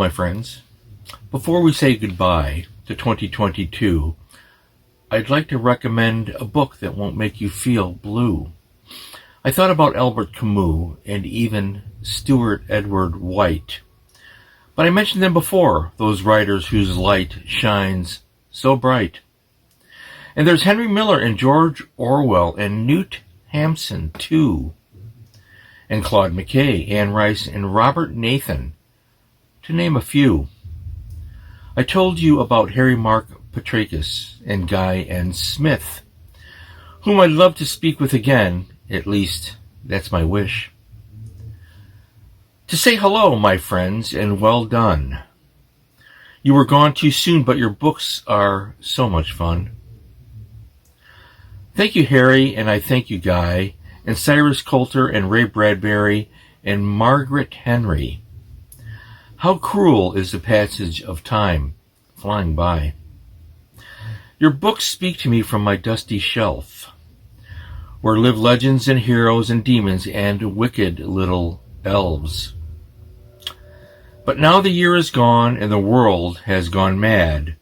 my friends. Before we say goodbye to 2022, I'd like to recommend a book that won't make you feel blue. I thought about Albert Camus and even Stuart Edward White. But I mentioned them before, those writers whose light shines so bright. And there's Henry Miller and George Orwell and Newt Hampson, too. And Claude McKay, Anne Rice, and Robert Nathan, to name a few. I told you about Harry Mark Petrakis and Guy N. Smith, whom I'd love to speak with again, at least that's my wish. To say hello, my friends, and well done. You were gone too soon, but your books are so much fun. Thank you, Harry, and I thank you, Guy, and Cyrus Coulter, and Ray Bradbury, and Margaret Henry. How cruel is the passage of time flying by. Your books speak to me from my dusty shelf, where live legends and heroes and demons and wicked little elves. But now the year is gone and the world has gone mad,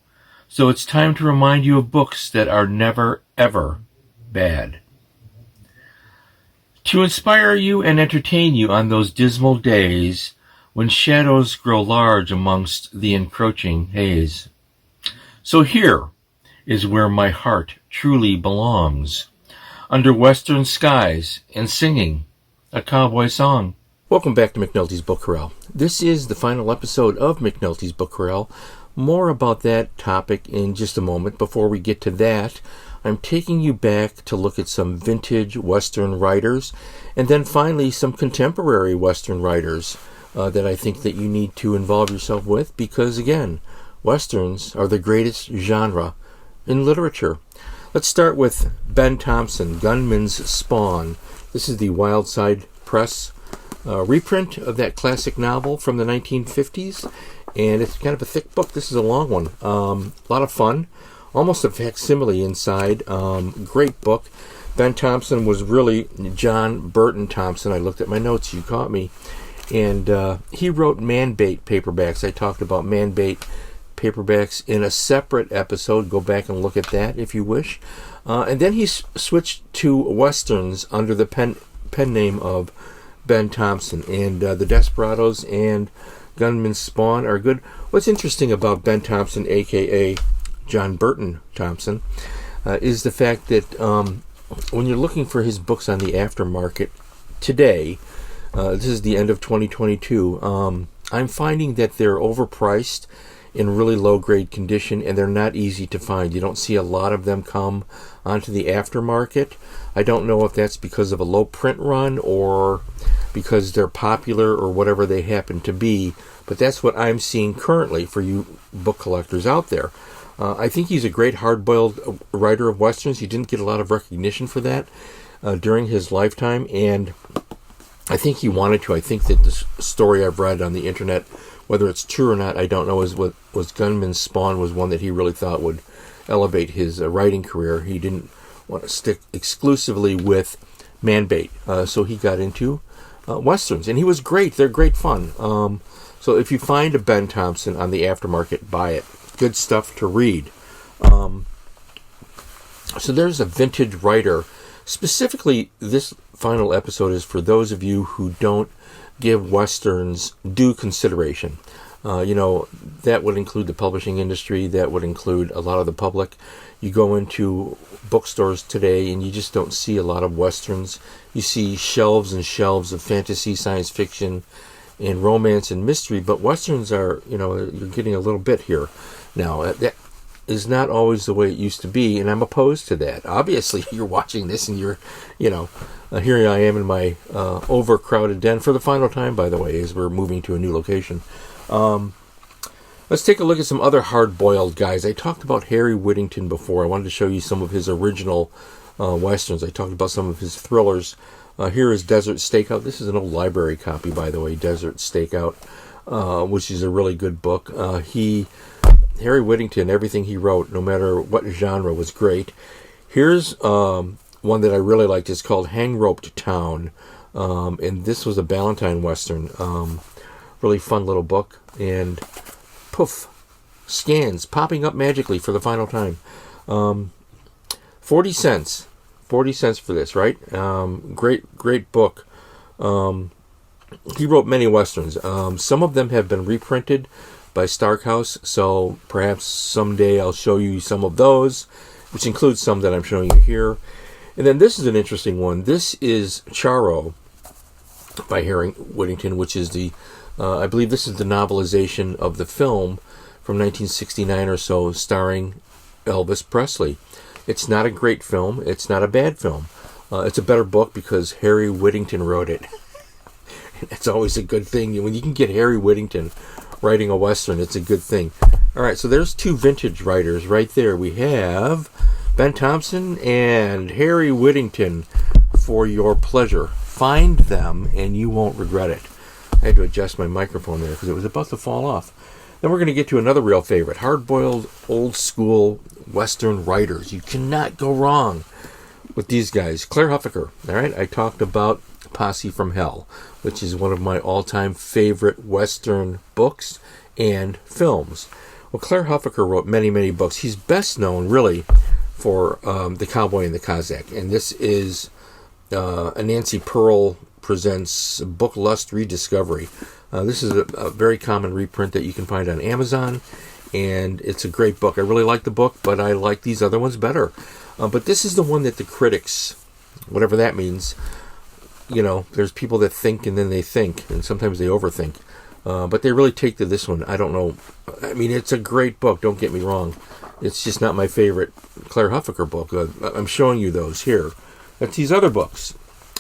so it's time to remind you of books that are never, ever bad. To inspire you and entertain you on those dismal days when shadows grow large amongst the encroaching haze. So here is where my heart truly belongs, under western skies and singing a cowboy song. Welcome back to McNulty's Book Corral. This is the final episode of McNulty's Book Corral. More about that topic in just a moment. Before we get to that, I'm taking you back to look at some vintage Western writers, and then finally some contemporary Western writers that I think that you need to involve yourself with, because again, Westerns are the greatest genre in literature. Let's start with Ben Thompson, Gunman's Spawn. This is the Wildside Press reprint of that classic novel from the 1950s, and it's kind of a thick book. This is a long one. A lot of fun. Almost a facsimile inside. Great book. Ben Thompson was really John Burton Thompson. I looked at my notes. You caught me. And he wrote Man-Bait paperbacks. I talked about Man-Bait paperbacks in a separate episode. Go back and look at that if you wish. And then he switched to Westerns under the pen name of Ben Thompson. And The Desperados and Gunman's Spawn are good. What's interesting about Ben Thompson, a.k.a. John Burton Thompson, is the fact that when you're looking for his books on the aftermarket today, this is the end of 2022, I'm finding that they're overpriced, in really low-grade condition, and they're not easy to find. You don't see a lot of them come onto the aftermarket. I don't know if that's because of a low print run or because they're popular or whatever they happen to be, but that's what I'm seeing currently for you book collectors out there. I think he's a great hard-boiled writer of Westerns. He didn't get a lot of recognition for that during his lifetime, and I think he wanted to. I think that the story I've read on the internet, whether it's true or not, I don't know, was Gunman's Spawn was one that he really thought would elevate his writing career. He didn't want to stick exclusively with Man-Bait, so he got into Westerns, and he was great. They're great fun. So if you find a Ben Thompson on the aftermarket, buy it. Good stuff to read. So there's a vintage writer. Specifically, this final episode is for those of you who don't give Westerns due consideration. That would include the publishing industry. That would include a lot of the public. You go into bookstores today and you just don't see a lot of Westerns. You see shelves and shelves of fantasy, science fiction, and romance and mystery, but Westerns are, you're getting a little bit here. Now, that is not always the way it used to be, and I'm opposed to that. Obviously, you're watching this and you're, here I am in my overcrowded den for the final time, by the way, as we're moving to a new location. Let's take a look at some other hard-boiled guys. I talked about Harry Wittington before. I wanted to show you some of his original Westerns. I talked about some of his thrillers. Here is Desert Stakeout. This is an old library copy, by the way, Desert Stakeout, which is a really good book. Harry Wittington, everything he wrote, no matter what genre, was great. Here's one that I really liked. It's called Hang Roped Town, and this was a Ballantine Western really fun little book. And poof, scans popping up magically for the final time. 40 cents. 40 cents for this, right? Great book. He wrote many westerns. Some of them have been reprinted by Starkhouse, so perhaps someday I'll show you some of those, which includes some that I'm showing you here. And then this is an interesting one. This is Charo by Harry Wittington, which is the, I believe this is the novelization of the film from 1969 or so, starring Elvis Presley. It's not a great film. It's not a bad film. It's a better book because Harry Wittington wrote it. It's always a good thing. When you can get Harry Wittington writing a Western, it's a good thing. All right, so there's two vintage writers right there. We have Ben Thompson and Harry Wittington for your pleasure. Find them and you won't regret it. I had to adjust my microphone there because it was about to fall off. Then we're going to get to another real favorite, hard-boiled, old-school Western writers. You cannot go wrong with these guys. Clair Huffaker, all right? I talked about Posse from Hell, which is one of my all-time favorite Western books and films. Well, Clair Huffaker wrote many, many books. He's best known, really, for The Cowboy and the Cossack. And this is a Nancy Pearl presents Book Lust Rediscovery. This is a very common reprint that you can find on Amazon, and it's a great book. I really like the book, but I like these other ones better. But this is the one that the critics, whatever that means, you know, there's people that think and then they think, and sometimes they overthink. But they really take to this one. I don't know. I mean, it's a great book, don't get me wrong. It's just not my favorite Clair Huffaker book. I'm showing you those here. That's these other books.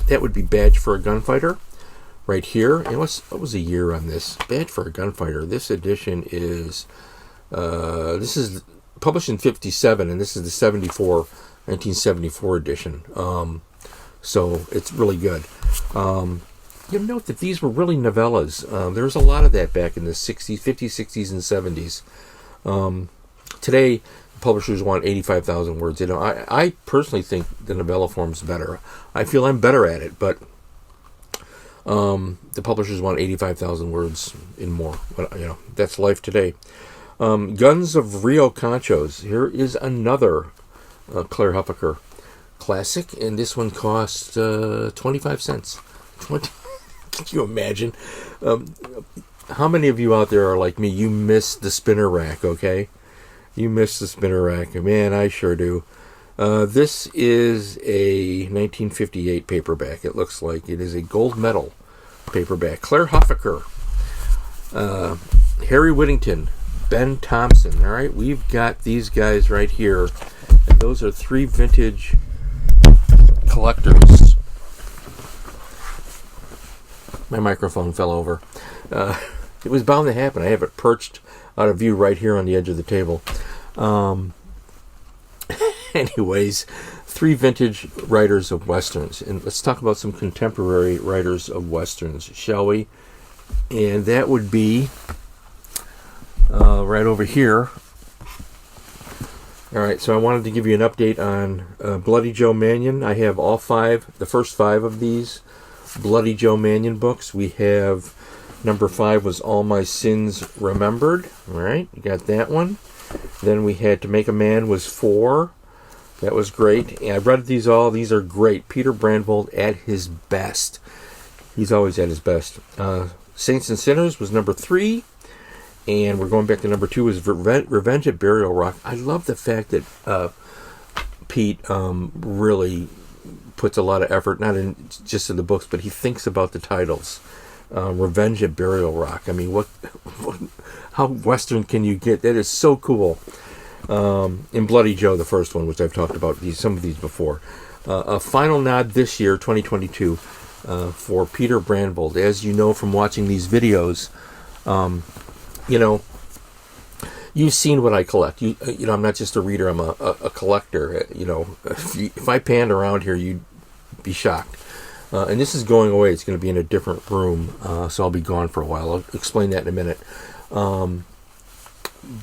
That would be Badge for a Gunfighter. Right here, and what was the year on this? Badge for a Gunfighter. This edition is, this is published in 57, and this is the 1974 edition. So it's really good. You'll note that these were really novellas. There was a lot of that back in the 60s, 50s, 60s, and 70s. Today, publishers want 85,000 words. You know, I personally think the novella form's better. I feel I'm better at it, but the publishers want 85,000 words and more. But, you know, that's life today. Guns of Rio Conchos. Here is another Clair Huffaker classic, and this one cost 25 cents. Can you imagine? How many of you out there are like me? You miss the spinner rack, okay? You miss the spinner rack. Man, I sure do. This is a 1958 paperback. It looks like it is a gold medal paperback. Clair Huffaker, Harry Wittington, Ben Thompson. All right, we've got these guys right here, and those are three vintage collectors. My microphone fell over. It was bound to happen. I have it perched out of view right here on the edge of the table. Anyways, three vintage writers of Westerns. And let's talk about some contemporary writers of Westerns, shall we? And that would be right over here. All right, so I wanted to give you an update on Bloody Joe Mannion. I have all five, the first five of these Bloody Joe Mannion books. We have number 5 was All My Sins Remembered. All right, you got that one. Then we had To Make a Man was 4. That was great. And I read these all. These are great. Peter Brandvold at his best. He's always at his best. Saints and Sinners was number 3. And we're going back to number 2 is Revenge at Burial Rock. I love the fact that Pete really puts a lot of effort, not in just in the books, but he thinks about the titles. Revenge at Burial Rock. I mean, how Western can you get? That is so cool. In Bloody Joe, the first one, which I've talked about some of these before. A final nod this year, 2022, for Peter Brandvold. As you know from watching these videos, you know, you've seen what I collect. You know, I'm not just a reader. I'm a collector. You know, if I panned around here, you'd be shocked. And this is going away. It's going to be in a different room, so I'll be gone for a while. I'll explain that in a minute.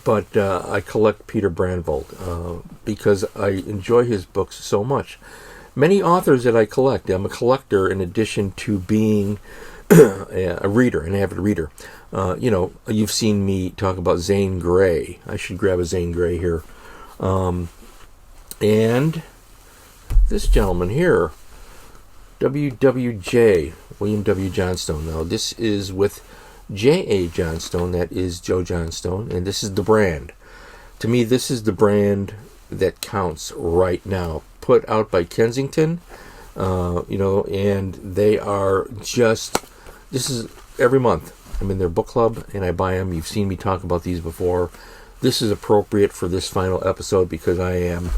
But I collect Peter Brandvold because I enjoy his books so much. Many authors that I collect, I'm a collector in addition to being a reader, an avid reader. You've seen me talk about Zane Grey. I should grab a Zane Grey here. And this gentleman here, WWJ, William W. Johnstone. Now, this is with J.A. Johnstone, that is Joe Johnstone, and this is the brand. To me, this is the brand that counts right now. Put out by Kensington, and they are just, this is every month. I'm in their book club, and I buy them. You've seen me talk about these before. This is appropriate for this final episode because I am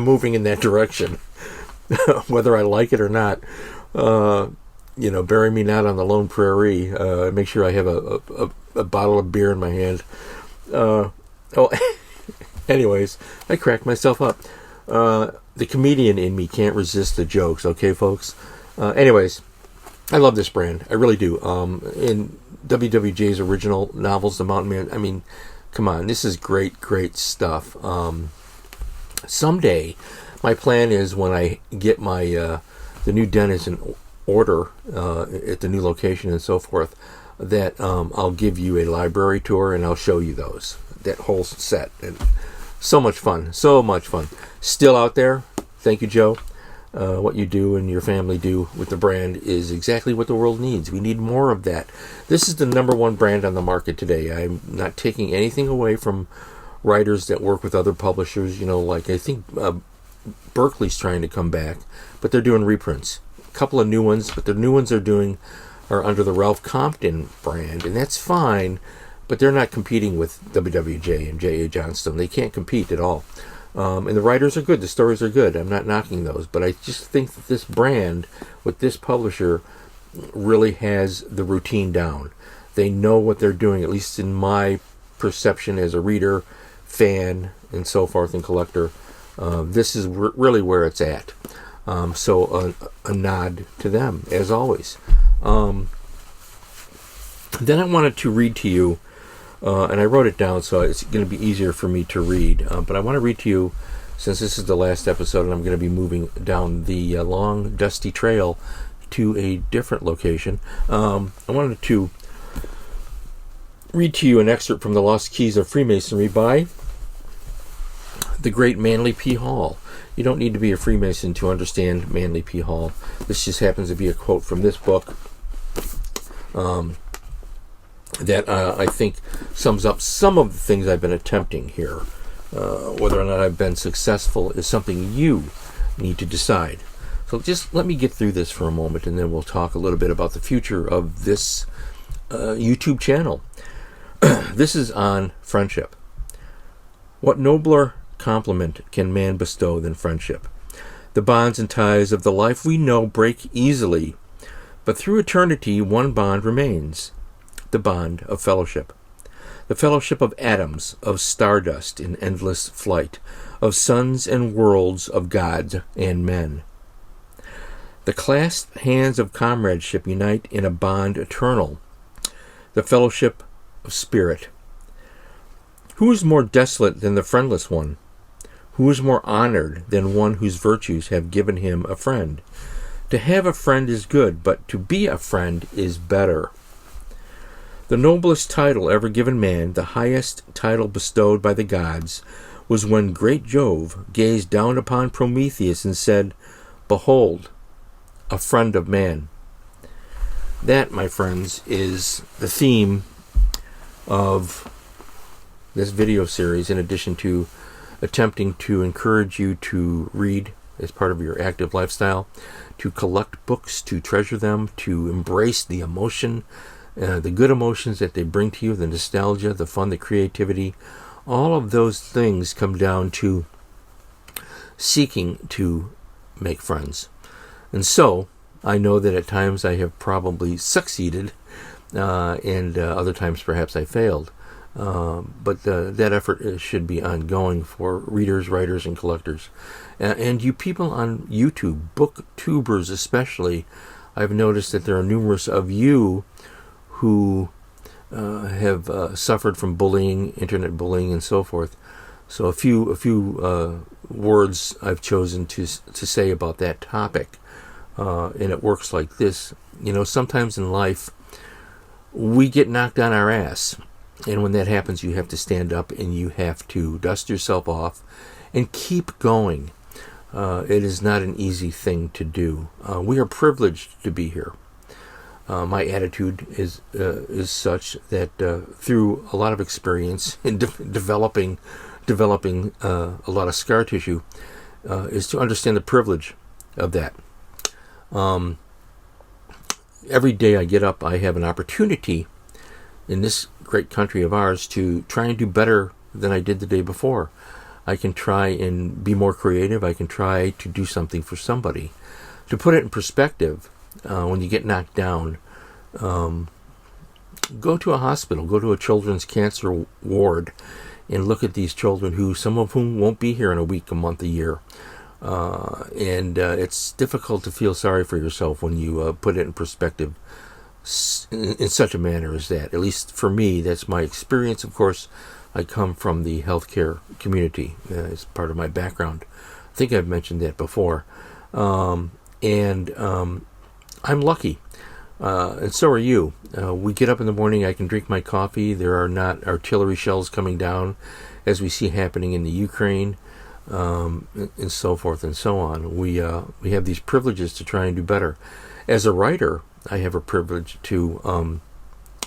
moving in that direction. Whether I like it or not, bury me not on the lone prairie. Make sure I have a bottle of beer in my hand. Anyways, I cracked myself up. The comedian in me can't resist the jokes, okay, folks? Anyways, I love this brand. I really do. In WWJ's original novels, The Mountain Man, I mean, come on, this is great, great stuff. Someday, my plan is when I get my the new dentist in order at the new location and so forth, that I'll give you a library tour and I'll show you that whole set. And so much fun. Still out there. Thank you, Joe. What you do and your family do with the brand is exactly what the world needs. We need more of that. This is the number one brand on the market today. I'm not taking anything away from writers that work with other publishers. Like I think Berkeley's trying to come back, but they're doing reprints. A couple of new ones, but the new ones they're doing are under the Ralph Compton brand, and that's fine, but they're not competing with WWJ and J.A. Johnstone. They can't compete at all. And the writers are good. The stories are good. I'm not knocking those. But I just think that this brand with this publisher really has the routine down. They know what they're doing, at least in my perception as a reader, fan, and so forth, and collector. This is really where it's at. So a nod to them, as always. Then I wanted to read to you, and I wrote it down so it's going to be easier for me to read. But I want to read to you, since this is the last episode, and I'm going to be moving down the long, dusty trail to a different location. I wanted to read to you an excerpt from The Lost Keys of Freemasonry by the great Manly P. Hall. You don't need to be a Freemason to understand Manly P. Hall. This just happens to be a quote from this book that I think sums up some of the things I've been attempting here. Whether or not I've been successful is something you need to decide. So just let me get through this for a moment, and then we'll talk a little bit about the future of this YouTube channel. This is on friendship. What nobler compliment can man bestow than friendship? The bonds and ties of the life we know break easily, but through eternity one bond remains, the bond of fellowship. The fellowship of atoms, of stardust in endless flight, of suns and worlds, of gods and men. The clasped hands of comradeship unite in a bond eternal, the fellowship of spirit. Who is more desolate than the friendless one? Who is more honored than one whose virtues have given him a friend? To have a friend is good, but to be a friend is better. The noblest title ever given man, the highest title bestowed by the gods, was when great Jove gazed down upon Prometheus and said, "Behold, a friend of man." That, my friends, is the theme of this video series, in addition to attempting to encourage you to read as part of your active lifestyle, to collect books, to treasure them, to embrace the emotion, the good emotions that they bring to you, the nostalgia, the fun, the creativity. All of those things come down to seeking to make friends. And so, I know that at times I have probably succeeded, and other times perhaps I failed. But that effort should be ongoing for readers, writers, and collectors. And you people on YouTube, booktubers especially, I've noticed that there are numerous of you who have suffered from bullying, internet bullying, and so forth. So a few words I've chosen to say about that topic. and it works like this. Sometimes in life, we get knocked on our ass. And when that happens, you have to stand up and you have to dust yourself off and keep going. It is not an easy thing to do. We are privileged to be here. My attitude is such that through a lot of experience in developing a lot of scar tissue, is to understand the privilege of that. Every day I get up, I have an opportunity in this great country of ours to try and do better than I did the day before. I can try and be more creative. I can try to do something for somebody. To put it in perspective, when you get knocked down, go to a hospital, go to a children's cancer ward, and look at these children who, some of whom won't be here in a week, a month, a year. And it's difficult to feel sorry for yourself when you put it in perspective in such a manner as that. At least for me, that's my experience. Of course, I come from the healthcare community as part of my background. I think I've mentioned that before. I'm lucky. And so are you. We get up in the morning, I can drink my coffee. There are not artillery shells coming down as we see happening in the Ukraine, and so forth and so on. We have these privileges to try and do better. As a writer, I have a privilege to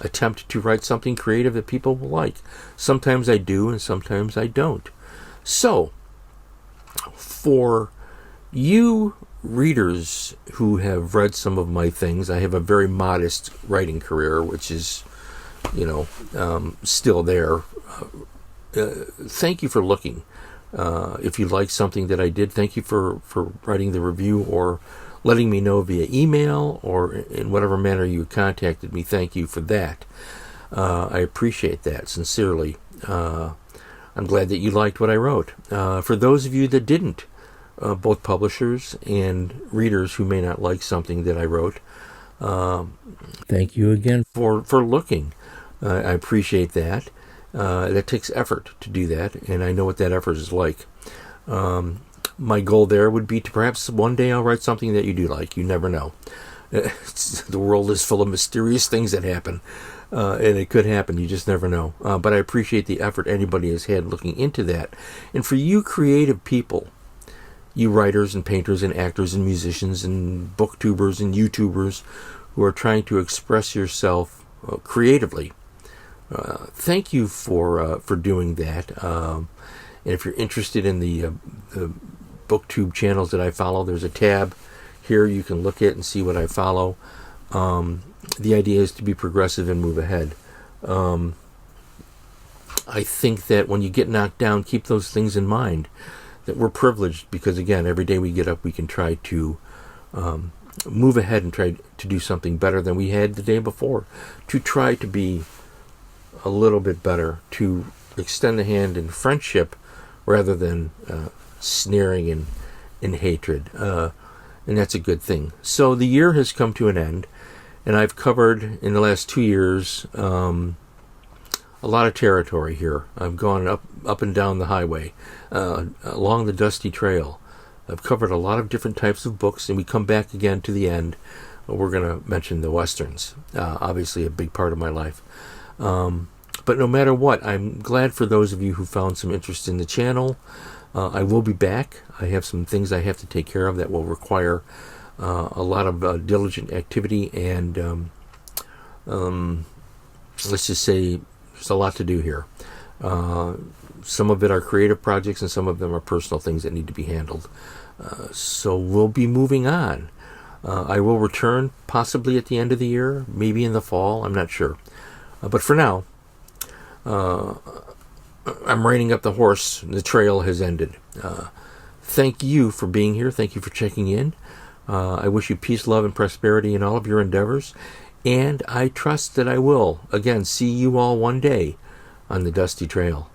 attempt to write something creative that people will like. Sometimes I do, and sometimes I don't. So, for you readers who have read some of my things, I have a very modest writing career, which is, still there. Thank you for looking. If you like something that I did, thank you for writing the review or letting me know via email or in whatever manner you contacted me. Thank you for that. I appreciate that sincerely. I'm glad that you liked what I wrote. For those of you that didn't, both publishers and readers who may not like something that I wrote, thank you again for looking. I appreciate that. That takes effort to do that, and I know what that effort is like. My goal there would be to perhaps one day I'll write something that you do like. You never know. The world is full of mysterious things that happen, and it could happen. You just never know. But I appreciate the effort anybody has had looking into that. And for you creative people, you writers and painters and actors and musicians and booktubers and YouTubers who are trying to express yourself creatively, thank you for doing that. And if you're interested in the booktube channels that I follow, there's a tab here you can look at and see what I follow. The idea is to be progressive and move ahead. I think that when you get knocked down, keep those things in mind, that we're privileged because, again, every day we get up, we can try to move ahead and try to do something better than we had the day before, to try to be a little bit better, to extend the hand in friendship rather than sneering and hatred. And that's a good thing. So the year has come to an end, and I've covered in the last 2 years a lot of territory here. I've gone up and down the highway, along the dusty trail. I've covered a lot of different types of books, and we come back again to the end. We're going to mention the Westerns, obviously a big part of my life. But no matter what, I'm glad for those of you who found some interest in the channel. I will be back. I have some things I have to take care of that will require a lot of diligent activity, and let's just say there's a lot to do here. Some of it are creative projects, and some of them are personal things that need to be handled. So we'll be moving on. I will return possibly at the end of the year, maybe in the fall, I'm not sure. But for now, I'm reining up the horse. The trail has ended. Thank you for being here. Thank you for checking in. I wish you peace, love, and prosperity in all of your endeavors. And I trust that I will, again, see you all one day on the dusty trail.